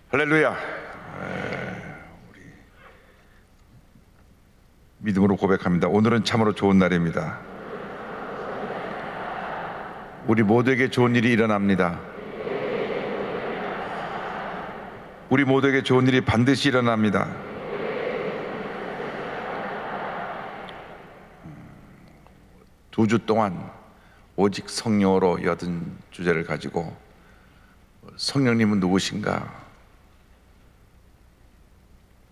할렐루야. 우리 믿음으로 고백합니다. 오늘은 참으로 좋은 날입니다. 우리 모두에게 좋은 일이 일어납니다. 우리 모두에게 좋은 일이 반드시 일어납니다. 두 주 동안 오직 성령으로 여든 주제를 가지고 성령님은 누구신가?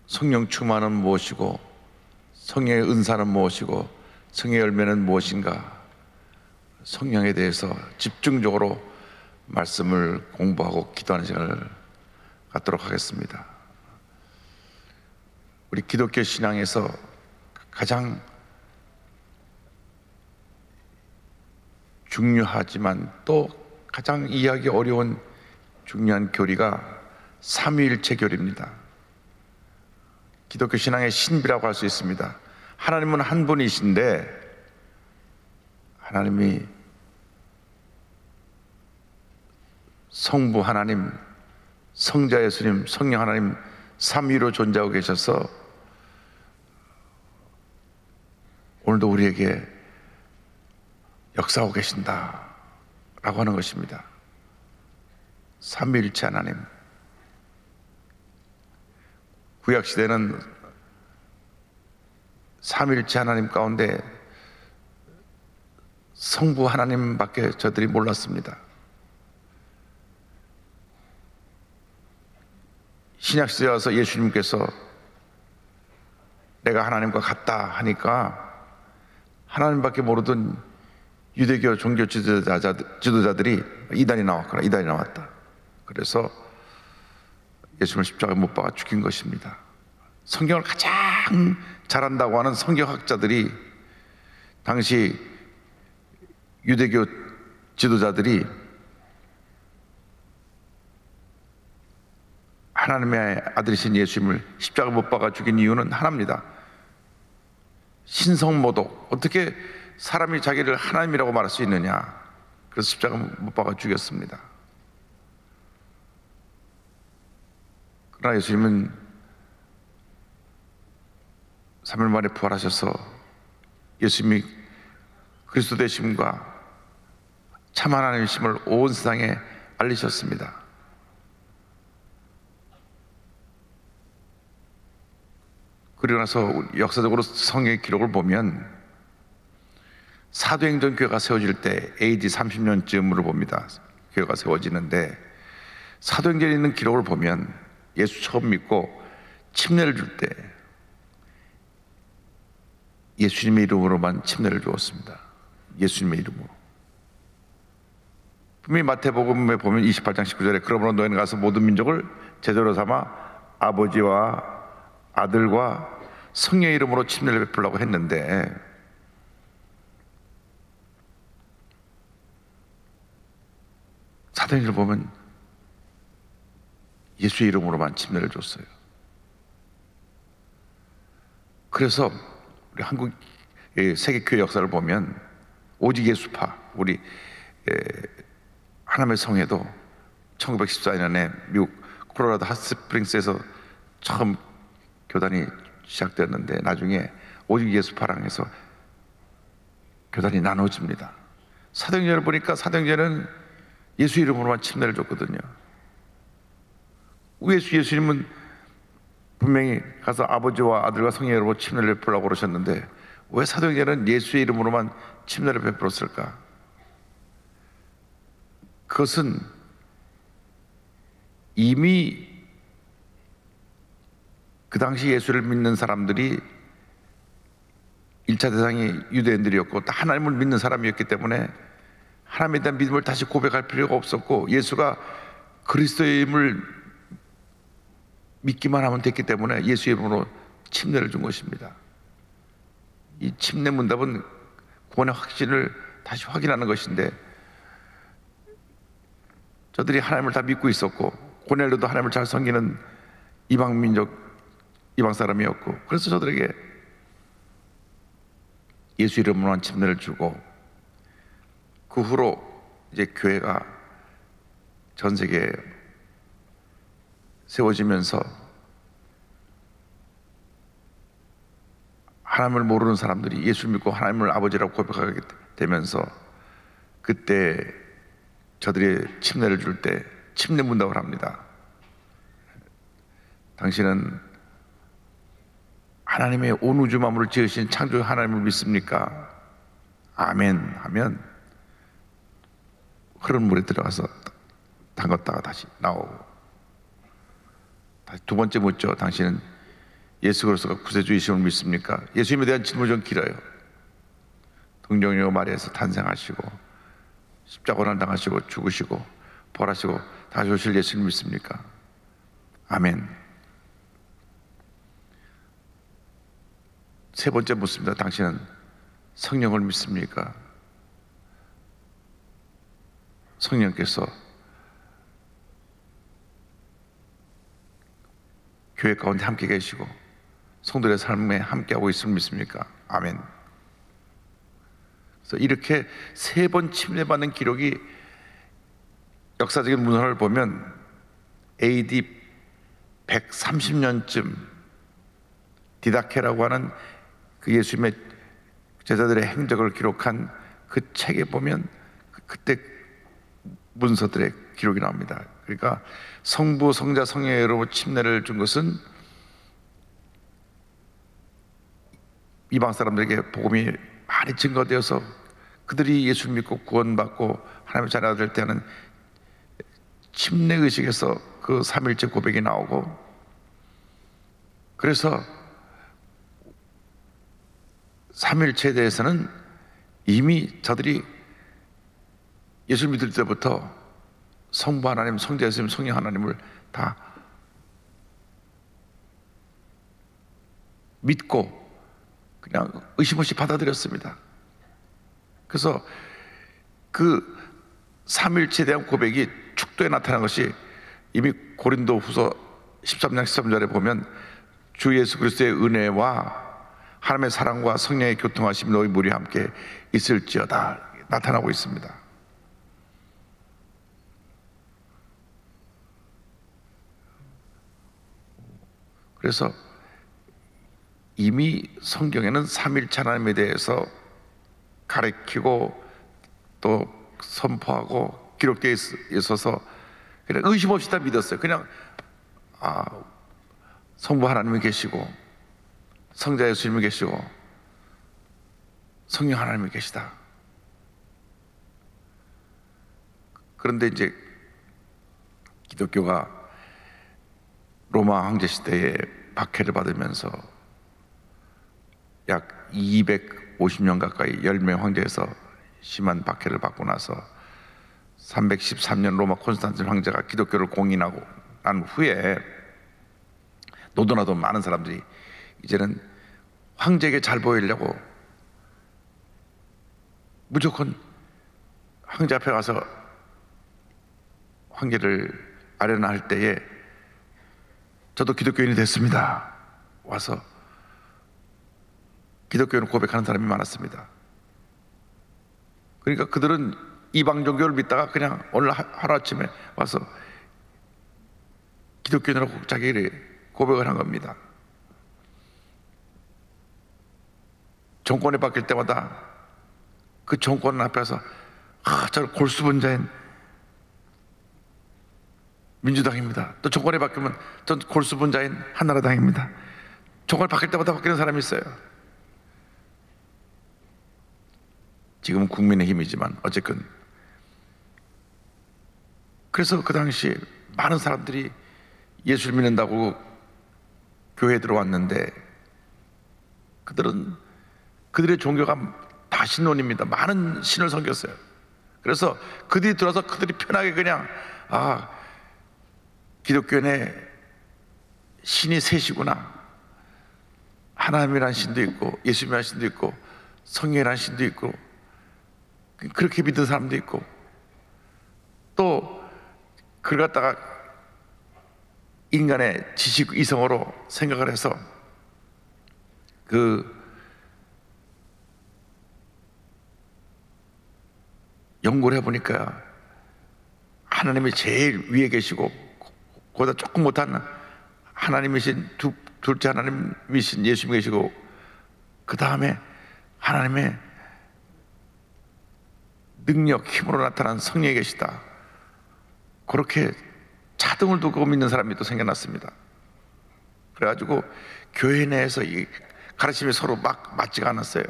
성령 충만은 무엇이고, 성령의 은사는 무엇이고, 성령의 열매는 무엇인가? 성령에 대해서 집중적으로 말씀을 공부하고 기도하는 시간을 갖도록 하겠습니다. 우리 기독교 신앙에서 가장 중요하지만 또 가장 이해하기 어려운 중요한 교리가 삼위일체 교리입니다. 기독교 신앙의 신비라고 할 수 있습니다. 하나님은 한 분이신데 하나님이 성부 하나님, 성자 예수님, 성령 하나님 삼위로 존재하고 계셔서 오늘도 우리에게 역사하고 계신다라고 하는 것입니다. 삼위일체 하나님. 구약시대는 삼위일체 하나님 가운데 성부 하나님밖에 저들이 몰랐습니다. 신약시대에 와서 예수님께서 내가 하나님과 같다 하니까 하나님밖에 모르던 유대교 종교 지도자들이 이단이 나왔거나 이단이 나왔다. 그래서 예수님을 십자가에 못 박아 죽인 것입니다. 성경을 가장 잘한다고 하는 성경학자들이, 당시 유대교 지도자들이 하나님의 아들이신 예수님을 십자가에 못 박아 죽인 이유는 하나입니다. 신성모독. 어떻게 사람이 자기를 하나님이라고 말할 수 있느냐. 그래서 십자가에 못 박아 죽였습니다. 그러나 예수님은 3일 만에 부활하셔서 예수님이 그리스도 되심과 참 하나님이심을 온 세상에 알리셨습니다. 그리고 나서 역사적으로 성경의 기록을 보면 사도행전 교회가 세워질 때 AD 30년쯤으로 봅니다. 교회가 세워지는데 사도행전에 있는 기록을 보면 예수 처음 믿고 침례를 줄 때 예수님의 이름으로만 침례를 주었습니다. 예수님의 이름으로. 분명히 마태복음에 보면 28장 19절에 그러므로 너희는 가서 모든 민족을 제자로 삼아 아버지와 아들과 성령의 이름으로 침례를 베풀라고 했는데, 사도행전을 보면 예수의 이름으로만 침례를 줬어요. 그래서 우리 한국 세계교회 역사를 보면 오직 예수파, 우리 하나님의 성회도 1914년에 미국 콜로라도 핫스프링스에서 처음 교단이 시작되었는데 나중에 오직 예수파랑 해서 교단이 나눠집니다. 사도행전을 보니까 사도행전은 예수 이름으로만 침례를 줬거든요. 예수님은 분명히 가서 아버지와 아들과 성령의 이름으로 침례를 베풀라고 그러셨는데 왜 사도행전은 예수의 이름으로만 침례를 베풀었을까? 그것은 이미 그 당시 예수를 믿는 사람들이 1차 대상이 유대인들이었고 또 하나님을 믿는 사람이었기 때문에 하나님에 대한 믿음을 다시 고백할 필요가 없었고 예수가 그리스도임을 믿기만 하면 됐기 때문에 예수의 이름으로 침례를 준 것입니다. 이 침례 문답은 구원의 확신을 다시 확인하는 것인데, 저들이 하나님을 다 믿고 있었고 고넬료도 하나님을 잘 섬기는 이방 민족, 이방 사람이었고, 그래서 저들에게 예수 이름으로만 침례를 주고, 그 후로 이제 교회가 전 세계에 세워지면서 하나님을 모르는 사람들이 예수 믿고 하나님을 아버지라고 고백하게 되면서, 그때 저들이 침례를 줄 때 침례 문답을 합니다. 당신은 하나님의 온 우주 만물을 지으신 창조 하나님을 믿습니까? 아멘 하면 흐르는 물에 들어가서 담갔다가 다시 나오고, 다시 두 번째 묻죠. 당신은 예수 그리스도가 구세주이심을 믿습니까? 예수님에 대한 질문이 좀 길어요. 동정녀 마리아에서 탄생하시고 십자가를 당하시고 죽으시고 부활하시고 다시 오실 예수를 믿습니까? 아멘. 세 번째 묻습니다. 당신은 성령을 믿습니까? 성령께서 교회 가운데 함께 계시고 성도들의 삶에 함께하고 있음을 믿습니까? 아멘. 그래서 이렇게 세 번 침례받는 기록이 역사적인 문헌을 보면 AD 130년쯤 디다케라고 하는 그 예수님의 제자들의 행적을 기록한 그 책에 보면 그때 문서들의 기록이 나옵니다. 그러니까 성부, 성자, 성령으로 침례를 준 것은 이방 사람들에게 복음이 많이 증거되어서 그들이 예수를 믿고 구원받고 하나님의 자녀가 될 때는 침례 의식에서 그 삼일째 고백이 나오고, 그래서 삼일체에 대해서는 이미 저들이 예수를 믿을 때부터 성부 하나님, 성자 예수님, 성령 하나님을 다 믿고 그냥 의심 없이 받아들였습니다. 그래서 그 삼일체에 대한 고백이 축도에 나타난 것이 이미 고린도 후서 13장 13절에 보면 주 예수 그리스도의 은혜와 하나님의 사랑과 성령의 교통하심이 너희 무리 함께 있을지어다 나타나고 있습니다. 그래서 이미 성경에는 삼일체 하나님에 대해서 가르치고 또 선포하고 기록되어 있어서 그냥 의심 없이 다 믿었어요. 그냥 성부 하나님이 계시고 성자 예수님이 계시고 성령 하나님이 계시다. 그런데 이제 기독교가 로마 황제 시대에 박해를 받으면서 약 250년 가까이 열매 황제에서 심한 박해를 받고 나서 313년 로마 콘스탄틴 황제가 기독교를 공인하고 난 후에 너도나도 많은 사람들이 이제는 황제에게 잘 보이려고 무조건 황제 앞에 가서 황제를 아련할 때에 저도 기독교인이 됐습니다 와서 기독교인을 고백하는 사람이 많았습니다. 그러니까 그들은 이방 종교를 믿다가 그냥 오늘 하루아침에 와서 기독교인이라고 자기를 고백을 한 겁니다. 정권이 바뀔 때마다 그 정권 앞에서 저 골수분자인 민주당입니다. 또 정권이 바뀌면 전 골수분자인 한나라당입니다. 정권이 바뀔 때마다 바뀌는 사람이 있어요. 지금은 국민의힘이지만 어쨌든 그래서 그 당시 많은 사람들이 예수를 믿는다고 교회에 들어왔는데 그들의 종교가 다 신론입니다. 많은 신을 섬겼어요. 그래서 그들이 들어와서 그들이 편하게 그냥 기독교에 신이 셋이구나. 하나님이라는 신도 있고 예수님이라는 신도 있고 성령이라는 신도 있고 그렇게 믿는 사람도 있고 또 그걸 갖다가 인간의 지식 이성으로 생각을 해서 그 연구를 해보니까 하나님이 제일 위에 계시고 그보다 조금 못한 하나님이신 둘째 하나님이신 예수님 계시고, 그 다음에 하나님의 능력, 힘으로 나타난 성령이 계시다. 그렇게 차등을 두고 믿는 사람이 또 생겨났습니다. 그래가지고 교회 내에서 이 가르침이 서로 막 맞지가 않았어요.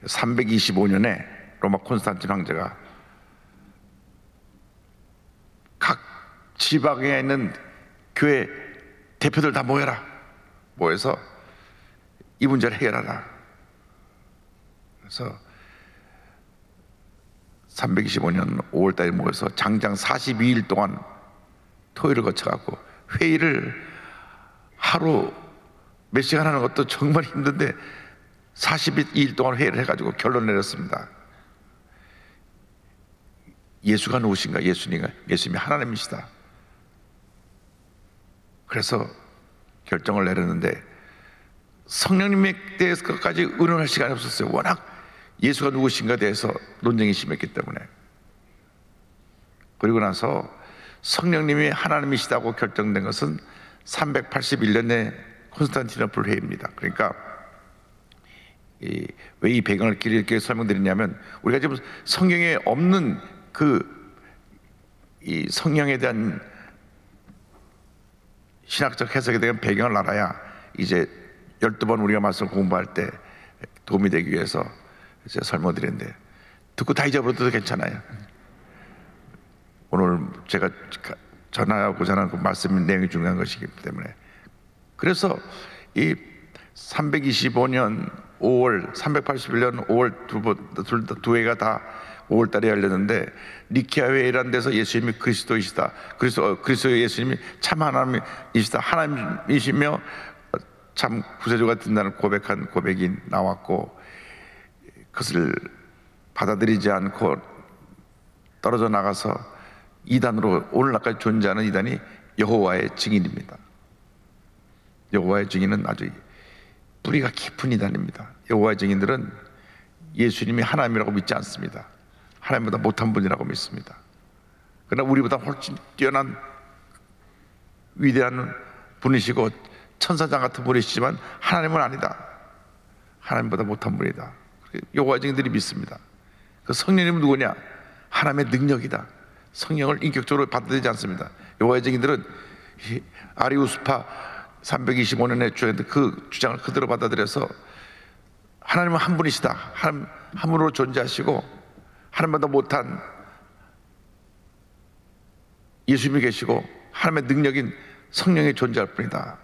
325년에 로마 콘스탄틴 황제가 각 지방에 있는 교회 대표들 다 모여라. 모여서 이 문제를 해결하라. 그래서 325년 5월달에 모여서 장장 42일 동안 토요일을 거쳐갖고 회의를 하루 몇 시간 하는 것도 정말 힘든데 42일 동안 회의를 해가지고 결론 내렸습니다. 예수가 누구신가? 예수님이 하나님이시다. 그래서 결정을 내렸는데 성령님에 대해서까지 의논할 시간이 없었어요. 워낙 예수가 누구신가에 대해서 논쟁이 심했기 때문에. 그리고 나서 성령님이 하나님이시다고 결정된 것은 381년에 콘스탄티노플 회의입니다. 그러니까 왜 이 배경을 이렇게 설명드리냐면, 우리가 지금 성경에 없는 이 성령에 대한 신학적 해석에 대한 배경을 알아야 이제 12번 우리가 말씀을 공부할 때 도움이 되기 위해서 이제 설명드리는데, 듣고 다 잊어버려도 괜찮아요. 오늘 제가 전하고자 하는 그 말씀 내용이 중요한 것이기 때문에. 그래서 이 325년 5월, 381년 5월 두 회가 다 5월 달에 열렸는데, 니케아 회의라는 데서 예수님이 그리스도이시다, 그리스도 예수님이 참 하나님이시다, 하나님이시며 참 구세주가 된다는 고백한 고백이 나왔고, 그것을 받아들이지 않고 떨어져 나가서 이단으로 오늘날까지 존재하는 이단이 여호와의 증인입니다. 여호와의 증인은 아주 뿌리가 깊은 이단입니다. 여호와의 증인들은 예수님이 하나님이라고 믿지 않습니다. 하나님보다 못한 분이라고 믿습니다. 그러나 우리보다 훨씬 뛰어난 위대한 분이시고 천사장 같은 분이시지만 하나님은 아니다. 하나님보다 못한 분이다. 여호와의 증인들이 믿습니다. 그 성령님은 누구냐? 하나님의 능력이다. 성령을 인격적으로 받아들이지 않습니다. 여호와의 증인들은 아리우스파 325년에 주장했던 그 주장을 그대로 받아들여서 하나님은 한 분이시다, 하나님 한 분으로 존재하시고 하나님보다 못한 예수님이 계시고 하나님의 능력인 성령이 존재할 뿐이다.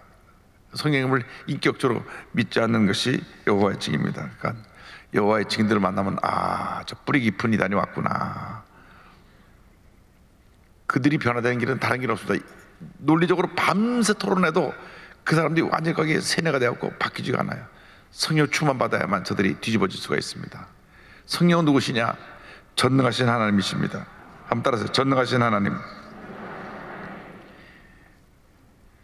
성령님을 인격적으로 믿지 않는 것이 여호와의 증인입니다. 그러니까 여호와의 증인들을 만나면 저 뿌리 깊은 이단이 왔구나. 그들이 변화되는 길은 다른 길 없습니다. 논리적으로 밤새 토론해도 그 사람들이 완전히 거기에 세뇌가 되었고 바뀌지가 않아요. 성령 충만 받아야만 저들이 뒤집어질 수가 있습니다. 성령은 누구시냐? 전능하신 하나님이십니다. 한번 따라서 전능하신 하나님.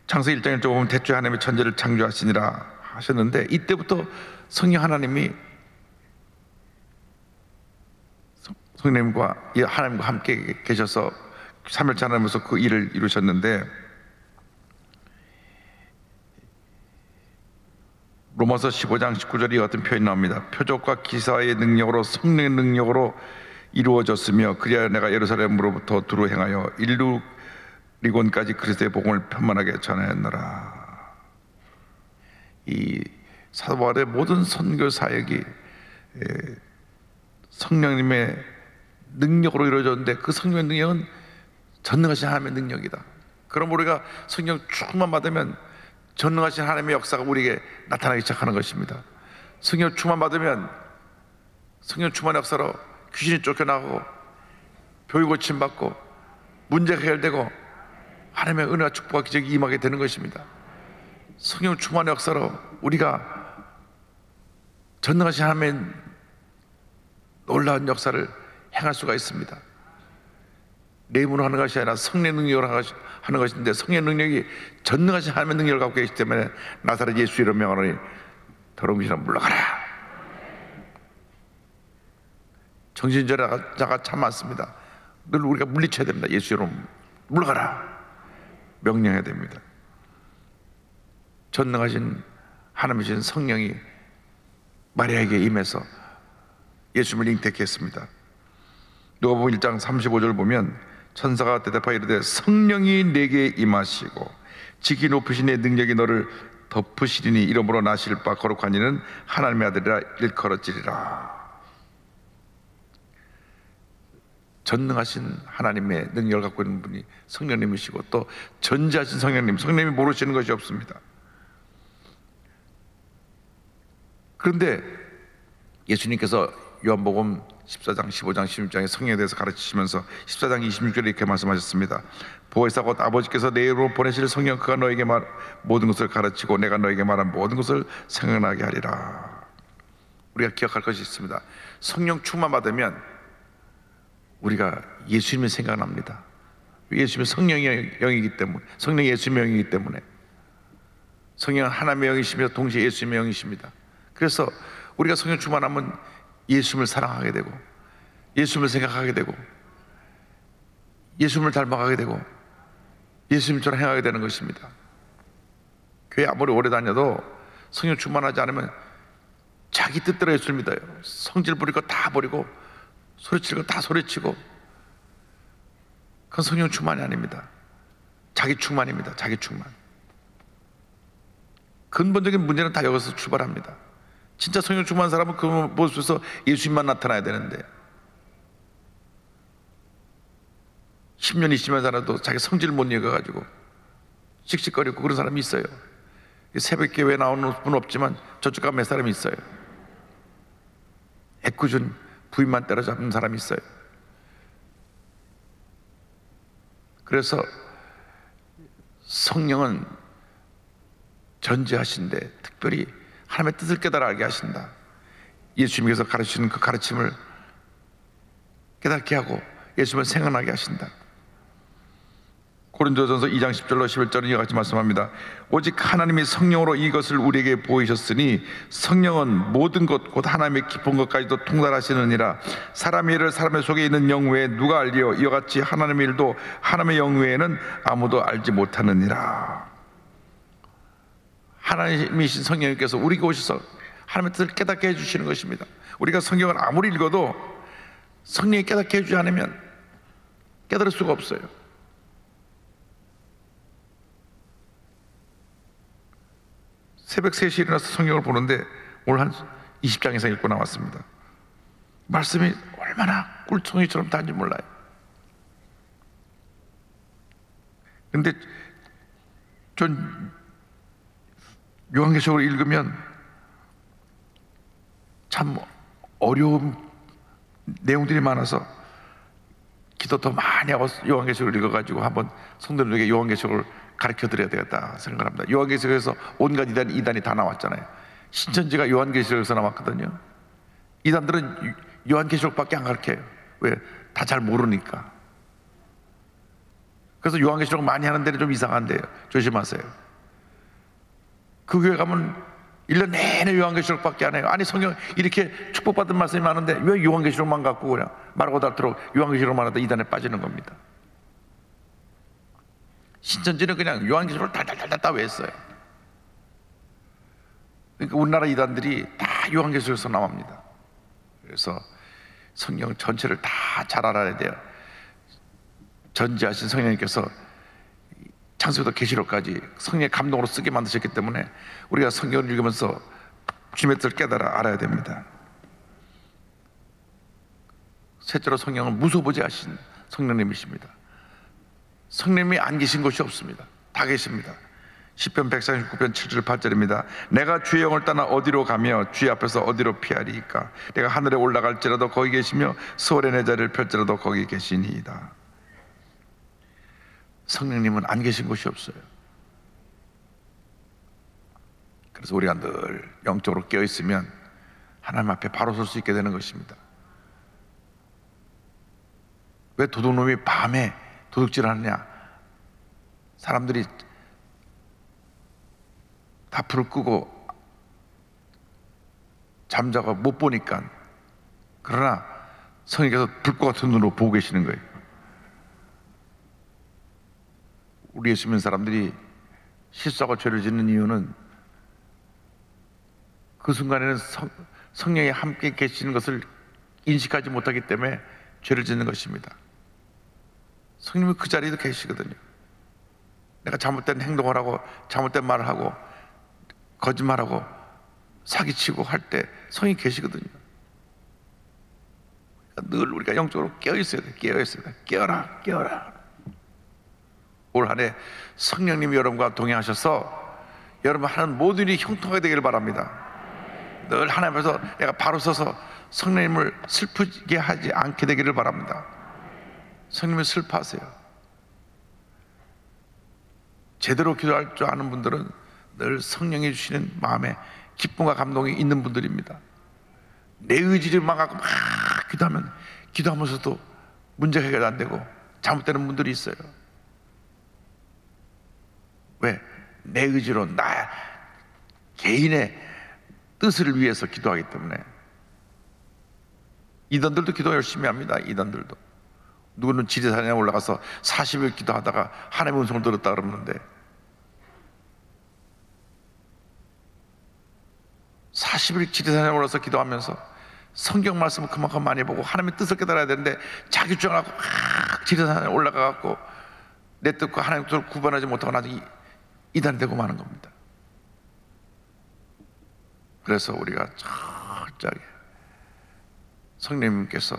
창세기 1장 1절 보면 태초에 하나님이 천지를 창조하시니라 하셨는데, 이때부터 성령 하나님이 성령님과 하나님과 함께 계셔서 삼일째 하나님으로서 그 일을 이루셨는데, 로마서 15장 19절이 어떤 표현이 나옵니다. 표적과 기사의 능력으로, 성령의 능력으로 이루어졌으며 그리하여 내가 예루살렘으로부터 두루 행하여 일루리곤까지 그리스도의 복음을 편만하게 전하였노라. 이 사도 바울의 모든 선교 사역이 성령님의 능력으로 이루어졌는데, 그 성령의 능력은 전능하신 하나님의 능력이다. 그럼 우리가 성령 충만 받으면 전능하신 하나님의 역사가 우리에게 나타나기 시작하는 것입니다. 성령 충만 받으면 성령 충만 역사로 귀신이 쫓겨나고 병이 고침받고 문제가 해결되고 하나님의 은혜와 축복과 기적이 임하게 되는 것입니다. 성령 충만의 역사로 우리가 전능하신 하나님의 놀라운 역사를 행할 수가 있습니다. 내 힘으로 하는 것이 아니라 성령의 능력으로 하는 것인데, 성령의 능력이 전능하신 하나님의 능력을 갖고 계시기 때문에 나사렛 예수 이름 명하노니 더러운 귀신아 물러가라. 정신전자가 참 많습니다. 늘 우리가 물리쳐야 됩니다. 예수 이름 물러가라 명령해야 됩니다. 전능하신 하나님이신 성령이 마리아에게 임해서 예수님을 잉태케 했습니다. 누가복음 1장 35절 보면 천사가 대답하여 이르되 성령이 내게 임하시고 지극히 높으신 내 능력이 너를 덮으시리니 이러므로 나실 바 거룩한 이는 하나님의 아들이라 일컬어지리라. 전능하신 하나님의 능력을 갖고 있는 분이 성령님이시고 또 전지하신 성령님이 모르시는 것이 없습니다. 그런데 예수님께서 요한복음 14장, 15장, 16장의 성령에 대해서 가르치시면서 14장 26절에 이렇게 말씀하셨습니다. 보혜사 곧 아버지께서 내 이름으로 보내실 성령 그가 너에게 모든 것을 가르치고 내가 너에게 말한 모든 것을 생각나게 하리라. 우리가 기억할 것이 있습니다. 성령 충만 받으면 우리가 예수님이 생각납니다. 예수님은 성령의 영이기 때문에, 성령이 예수님의 영이기 때문에, 성령은 하나님의 영이시며 동시에 예수님의 영이십니다. 그래서 우리가 성령 충만하면 예수님을 사랑하게 되고 예수님을 생각하게 되고 예수님을 닮아가게 되고 예수님처럼 행하게 되는 것입니다. 교회 아무리 오래 다녀도 성령 충만하지 않으면 자기 뜻대로 예수를 믿어요. 성질 부릴 거 다 버리고 소리칠 거 다 소리치고, 그건 성령 충만이 아닙니다. 자기 충만입니다. 자기 충만. 근본적인 문제는 다 여기서 출발합니다. 진짜 성령 충만한 사람은 그 모습에서 예수님만 나타나야 되는데 10년 20년 살아도 자기 성질을 못 이겨가지고 씩씩거리고 그런 사람이 있어요. 새벽 기회에 나오는 분 없지만 저쪽 가면 몇 사람이 있어요. 애꿎은 부인만 때려잡는 사람이 있어요. 그래서 성령은 전지하신데 특별히 하나님의 뜻을 깨달아 알게 하신다. 예수님께서 가르치는 그 가르침을 깨닫게 하고 예수님을 생각나게 하신다. 고린도전서 2장 10절로 11절은 이와 같이 말씀합니다. 오직 하나님이 성령으로 이것을 우리에게 보이셨으니 성령은 모든 것 곧 하나님의 깊은 것까지도 통달하시느니라. 사람의 일을 사람의 속에 있는 영 외에 누가 알리요? 이와 같이 하나님의 일도 하나님의 영 외에는 아무도 알지 못하느니라. 하나님이신 성령님께서 우리에게 오셔서 하나님의 뜻을 깨닫게 해주시는 것입니다. 우리가 성경을 아무리 읽어도 성령이 깨닫게 해주지 않으면 깨달을 수가 없어요. 새벽 3시에 일어나서 성경을 보는데 오늘 한 20장 이상 읽고 나왔습니다. 말씀이 얼마나 꿀통이처럼 단지 몰라요. 근데 전 요한계시록을 읽으면 참 어려운 내용들이 많아서 기도 더 많이 하고 요한계시록을 읽어가지고 한번 성도들에게 요한계시록을 가르쳐 드려야 되겠다 생각을 합니다. 요한계시록에서 온갖 이단이 다 나왔잖아요. 신천지가 요한계시록에서 나왔거든요. 이단들은 요한계시록밖에 안 가르쳐요. 왜? 다 잘 모르니까. 그래서 요한계시록 많이 하는 데는 좀 이상한데요. 조심하세요. 그 교회 가면 1년 내내 요한계시록밖에 안 해요. 아니 성경 이렇게 축복받은 말씀이 많은데 왜 요한계시록만 갖고 그냥 말하고 닳도록 요한계시록만 하다 이단에 빠지는 겁니다. 신천지는 그냥 요한계시록을 달달달달 외웠어요. 그러니까 우리나라 이단들이 다 요한계시록에서 나옵니다. 그래서 성경 전체를 다 잘 알아야 돼요. 전지하신 성령님께서 창세부터 계시록까지 성령의 감동으로 쓰게 만드셨기 때문에 우리가 성경을 읽으면서 주님의 뜻을 깨달아 알아야 됩니다. 셋째로 성령은 무소부재하신 성령님이십니다. 성령님이 안 계신 곳이 없습니다. 다 계십니다. 시편 139편 7절 8절입니다. 내가 주의 영을 떠나 어디로 가며 주의 앞에서 어디로 피하리이까? 내가 하늘에 올라갈지라도 거기 계시며 수월의 내 자리를 펼지라도 거기 계시니이다. 성령님은 안 계신 곳이 없어요. 그래서 우리가 늘 영적으로 깨어있으면 하나님 앞에 바로 설 수 있게 되는 것입니다. 왜 도둑놈이 밤에 도둑질 하느냐? 사람들이 다 불을 끄고 잠자고 못 보니까. 그러나 성령께서 불꽃 같은 눈으로 보고 계시는 거예요. 우리 예수 믿는 사람들이 실수하고 죄를 짓는 이유는 그 순간에는 성령이 함께 계시는 것을 인식하지 못하기 때문에 죄를 짓는 것입니다. 성령이 그 자리에도 계시거든요. 내가 잘못된 행동을 하고 잘못된 말을 하고 거짓말하고 사기치고 할 때 성령이 계시거든요. 그러니까 늘 우리가 영적으로 깨어있어야 돼. 깨어있어야 돼. 깨어라, 깨어라. 올 한 해 성령님이 여러분과 동행하셔서 여러분 하는 모든 일이 형통하게 되기를 바랍니다. 늘 하나님 앞에서 내가 바로 서서 성령님을 슬프게 하지 않게 되기를 바랍니다. 성령님을 슬퍼하세요. 제대로 기도할 줄 아는 분들은 늘 성령이 주시는 마음에 기쁨과 감동이 있는 분들입니다. 내 의지를 막아서 막 기도하면 기도하면서도 문제가 해결 안 되고 잘못되는 분들이 있어요. 왜? 내 의지로 나 개인의 뜻을 위해서 기도하기 때문에. 이단들도 기도 열심히 합니다. 이단들도. 누구는 지리산에 올라가서 40일 기도하다가 하나님의 음성을 들었다 그러는데 40일 지리산에 올라서 기도하면서 성경 말씀을 그만큼 많이 보고 하나님의 뜻을 깨달아야 되는데 자기 주장하고 지리산에 올라가갖고 내 뜻과 하나님의 뜻을 구분하지 못하고 나중에 이단이 되고 마는 겁니다. 그래서 우리가 철저하게 성령님께서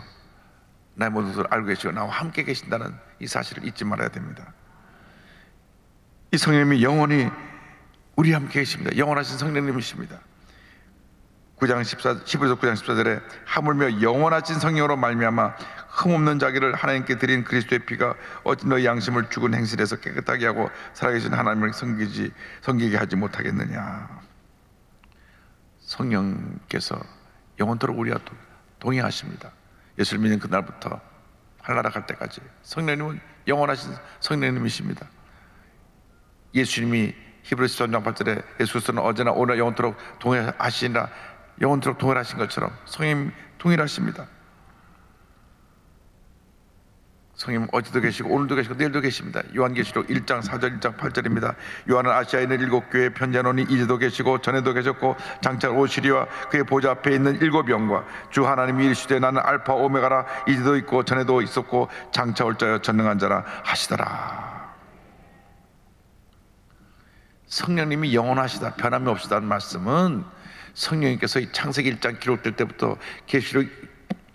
나의 모든 것을 알고 계시고 나와 함께 계신다는 이 사실을 잊지 말아야 됩니다. 이 성령님이 영원히 우리와 함께 계십니다. 영원하신 성령님이십니다. 11절 9장 14절에 하물며 영원하신 성령으로 말미암아 흠없는 자기를 하나님께 드린 그리스도의 피가 어찌 너희 양심을 죽은 행실에서 깨끗하게 하고 살아계신 하나님을 섬기게 하지 못하겠느냐. 성령께서 영원토록 우리와 동행하십니다. 예수를 믿는 그날부터 하늘나라 갈 때까지 성령님은 영원하신 성령님이십니다. 예수님이 히브리서 13장 8절에 예수 그리스도는 어제나 오늘 영원토록 동행하시니라, 영원토록 동일하신 것처럼 성령님 동일하십니다. 성령님 어제도 계시고 오늘도 계시고 내일도 계십니다. 요한계시록 1장 4절 1장 8절입니다. 요한은 아시아에 있는 7교회에 편지하노니 이제도 계시고 전에도 계셨고 장차 오시리와 그의 보좌 앞에 있는 7 영과 주 하나님이 이르시되 나는 알파 오메가라, 이제도 있고 전에도 있었고 장차 올 자여 전능한 자라 하시더라. 성령님이 영원하시다, 변함이 없으다는 말씀은 성령님께서 이 창세기 1장 기록될 때부터 계시록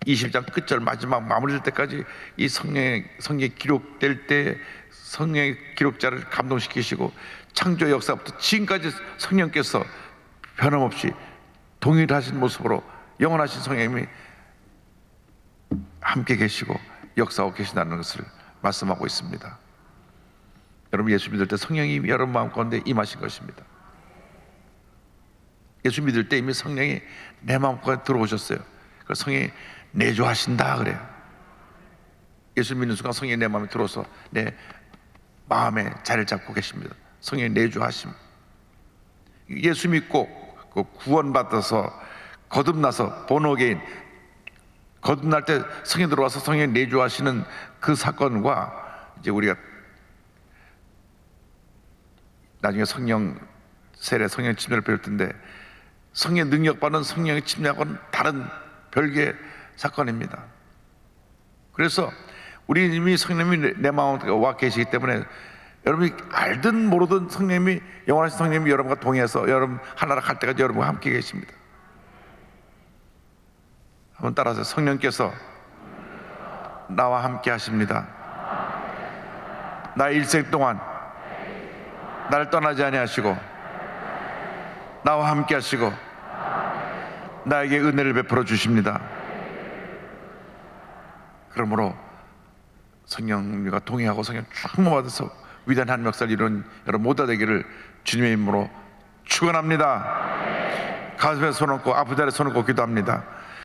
20장 끝절 마지막 마무리될 때까지 이 성경이 기록될 때 성령의 기록자를 감동시키시고 창조 역사부터 지금까지 성령께서 변함없이 동일하신 모습으로 영원하신 성령님이 함께 계시고 역사하고 계신다는 것을 말씀하고 있습니다. 여러분 예수 믿을 때 성령이 여러분 마음 가운데 임하신 것입니다. 예수 믿을 때 이미 성령이 내 마음 가운데 들어오셨어요. 그 성령이 내주하신다 그래요. 예수 믿는 순간 성령이 내 마음에 들어서 내 마음에 자리를 잡고 계십니다. 성령이 내주하심. 예수 믿고 그 구원받아서 거듭나서 본어게인 거듭날 때 성령이 들어와서 성령이 내주하시는 그 사건과 이제 우리가 나중에 성령 세례, 성령 침례를 배울 텐데 성령의 능력받는 성령의 침례하고는 다른 별개의 사건입니다. 그래서 우리 이미 성령님이 내 마음에 와 계시기 때문에 여러분이 알든 모르든 성령님이 영원하신 성령님이 여러분과 동행해서 여러분 하나라 갈 때까지 여러분과 함께 계십니다. 한번 따라하세요. 성령께서 나와 함께 하십니다. 나의 일생 동안 나를 떠나지 아니하시고 나와 함께 하시고 나에게 은혜를 베풀어 주십니다. 그러므로 성령님과 동행하고 성령 충만받아서 위대한 하나님 역사를 이룬 여러분 모두 되기를 주님의 이름으로 축원합니다. 가슴에 손 얹고 아픈 자리에 손 얹고 기도합니다.